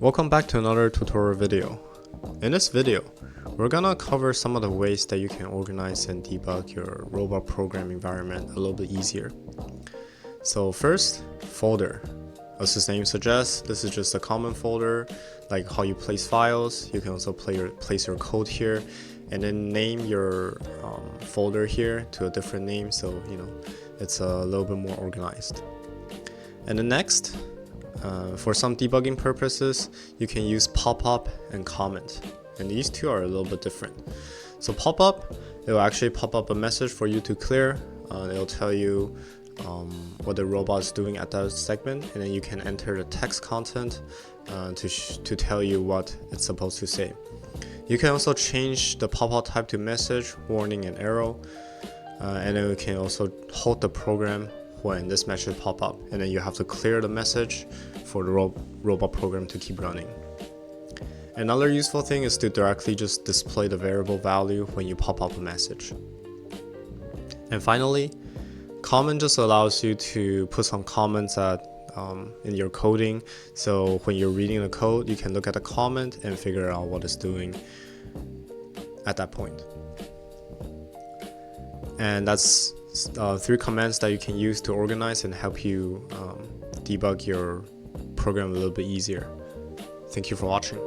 Welcome back to another tutorial video. In this video, we're gonna cover some of the ways that you can organize and debug your robot program environment a little bit easier. So first, folder. As the name suggests, this is just a common folder, like how you place files. You can also place your code here, and then name your folder here to a different name, so it's a little bit more organized. And then next, for some debugging purposes, you can use Popup and comment, and these two are a little bit different. So Popup, it will actually pop up a message for you to clear. It'll tell you what the robot is doing at that segment, and then you can enter the text content to tell you what it's supposed to say. You can also change the pop-up type to message, warning, and arrow, and then you can also hold the program when this message pop up, and then you have to clear the message for the robot program to keep running. Another useful thing is to directly just display the variable value when you pop up a message. And finally, comment just allows you to put some comments in your coding, so when you're reading the code, you can look at the comment and figure out what it's doing at that point. And that's 3 commands that you can use to organize and help you debug your program a little bit easier. Thank you for watching.